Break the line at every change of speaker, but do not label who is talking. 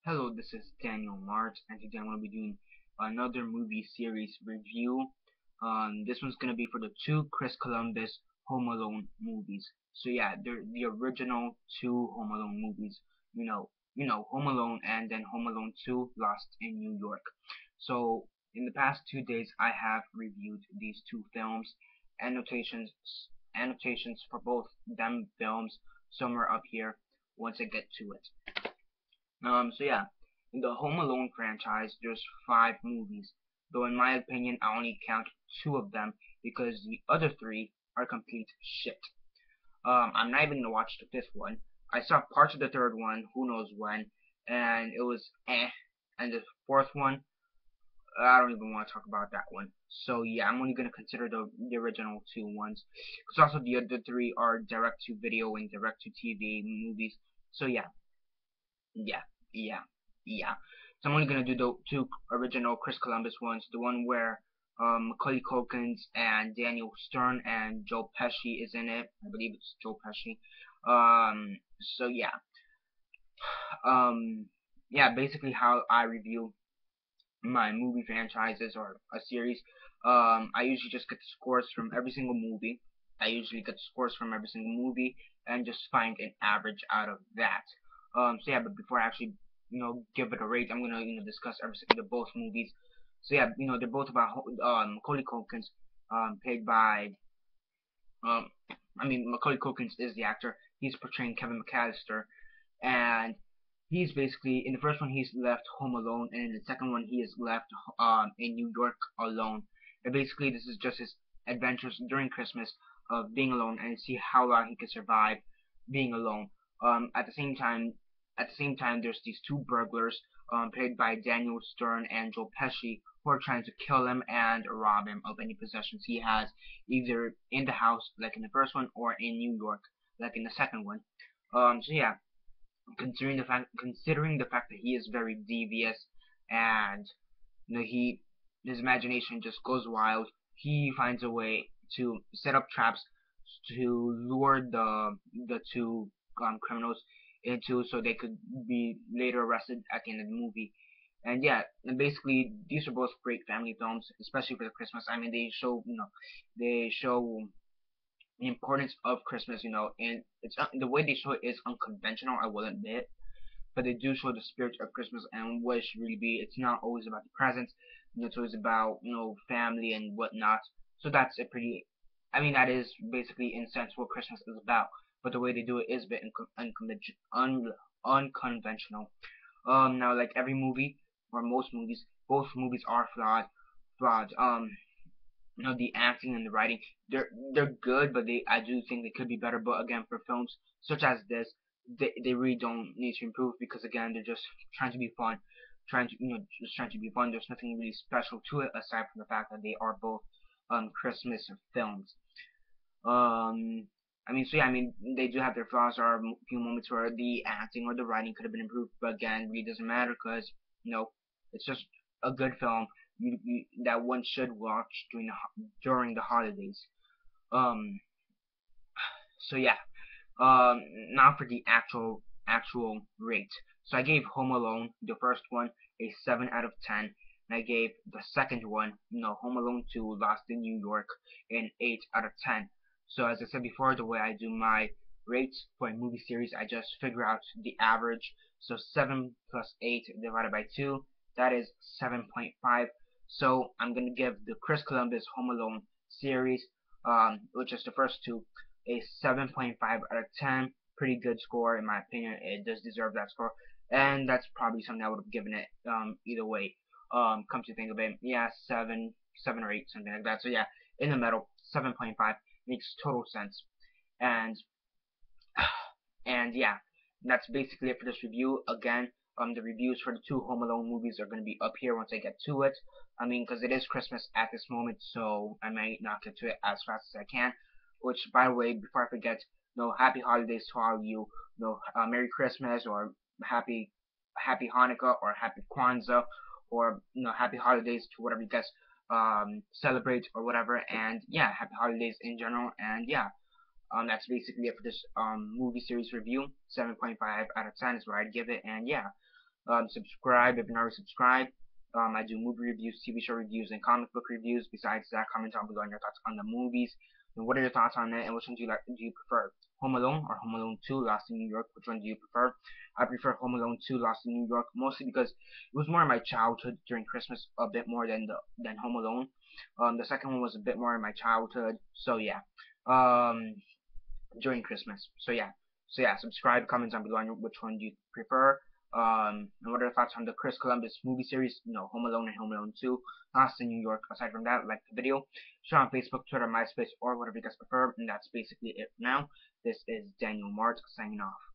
Hello, this is Daniel Mart, and today I'm going to be doing another movie series review. This one's going to be for the two Chris Columbus Home Alone movies. So yeah, they're the original two Home Alone movies. Home Alone and then Home Alone 2 Lost in New York. So in the past 2 days, I have reviewed these two films. Annotations, annotations for both them films somewhere up here once I get to it. So yeah, in the Home Alone franchise, there's 5 movies, though in my opinion, I only count 2 of them because the other 3 are complete shit. I'm not even gonna watch the 5th one. I saw parts of the 3rd one, who knows when, and it was eh. And the 4th one, I don't even want to talk about that one. So yeah, I'm only gonna consider the original 2 ones, because also the other 3 are direct to video and direct to TV movies. So yeah, yeah, yeah. So I'm only gonna do the 2 original Chris Columbus ones. The one where Macaulay Culkin and Daniel Stern and Joe Pesci is in it. I believe it's Joe Pesci. So yeah. Yeah. Basically, how I review my movie franchises or a series. I usually just get the scores from every single movie. I usually get the scores from every single movie and just find an average out of that. So yeah, but before I actually give it a rate, I'm gonna discuss the both movies. So yeah, they're both about Macaulay Culkin, played by um Macaulay Culkin is the actor. He's portraying Kevin McCallister, and he's basically in the first one he's left home alone, and in the second one he is left in New York alone. And basically this is just his adventures during Christmas of being alone and see how long he can survive being alone. At the same time, there's these two burglars played by Daniel Stern and Joe Pesci who are trying to kill him and rob him of any possessions he has, either in the house like in the first one or in New York like in the second one. So yeah, considering the fact that he is very devious and his imagination just goes wild, he finds a way to set up traps to lure the two criminals into so they could be later arrested at the end of the movie. And yeah, and basically these are both great family films, especially for the Christmas. I mean, they show the importance of Christmas, and it's the way they show it is unconventional, I will admit, but they do show the spirit of Christmas and what it should really be. It's not always about the presents, it's always about family and whatnot. So that's a pretty, I mean, that is basically in a sense what Christmas is about. But the way they do it is a bit unconventional. Now like every movie or most movies, both movies are flawed. The acting and the writing, they're good, but I do think they could be better. But again, for films such as this, they really don't need to improve because again, they're just trying to be fun, just trying to be fun. There's nothing really special to it aside from the fact that they are both Christmas films. So yeah, I mean, they do have their flaws. There are a few moments where the acting or the writing could have been improved, but again, it really doesn't matter because it's just a good film that one should watch during the holidays. Um, so yeah. Now for the actual rate. So I gave Home Alone, the first one, a 7 out of 10, and I gave the second one, Home Alone 2, Lost in New York, an 8 out of 10. So as I said before, the way I do my rates for a movie series, I just figure out the average. So 7 plus 8 divided by 2, that is 7.5. So I'm gonna give the Chris Columbus Home Alone series, which is the first two, a 7.5 out of 10. Pretty good score in my opinion. It does deserve that score, and that's probably something I would have given it either way. Come to think of it, yeah, 7 or 8, something like that. So yeah, in the middle, 7.5 makes total sense. And and yeah, that's basically it for this review. Again, the reviews for the two Home Alone movies are going to be up here once I get to it. I mean, because it is Christmas at this moment, so I might not get to it as fast as I can. Which, by the way, before I forget, happy holidays to all of you. Merry Christmas or Happy Hanukkah or Happy Kwanzaa or Happy Holidays to whatever you guys celebrate or whatever. And yeah, Happy Holidays in general. And yeah, that's basically it for this movie series review. 7.5 out of 10 is where I'd give it. And yeah, Subscribe if you're not already subscribed. I do movie reviews, TV show reviews, and comic book reviews. Besides that, comment down below on your thoughts on the movies. And what are your thoughts on it? And which one do you prefer? Home Alone or Home Alone 2, Lost in New York? Which one do you prefer? I prefer Home Alone 2, Lost in New York, mostly because it was more in my childhood during Christmas, a bit more than Home Alone. The second one was a bit more in my childhood, so yeah. During Christmas. So yeah, subscribe, comment down below on which one do you prefer. And what are your thoughts on the Chris Columbus movie series? Home Alone and Home Alone 2, Lost in New York. Aside from that, like the video, share on Facebook, Twitter, MySpace, or whatever you guys prefer. And that's basically it for now. This is Daniel Mart signing off.